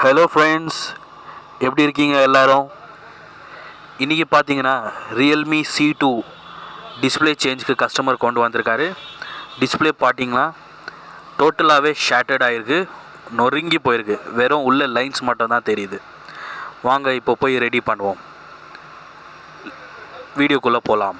Hello friends, எப்படி இருக்கீங்க எல்லாரும்? இன்றைக்கி பார்த்தீங்கன்னா Realme C2 டிஸ்பிளே சேஞ்சுக்கு கஸ்டமர் கொண்டு வந்திருக்காரு. டிஸ்பிளே பார்த்தீங்கன்னா டோட்டலாகவே ஷேட்டர்ட் ஆகிருக்கு, நொறுங்கி போயிருக்கு. வெறும் உள்ள லைன்ஸ் மட்டும் தான் தெரியுது. வாங்க இப்போ போய் ரெடி பண்ணுவோம். வீடியோக்குள்ளே போகலாம்.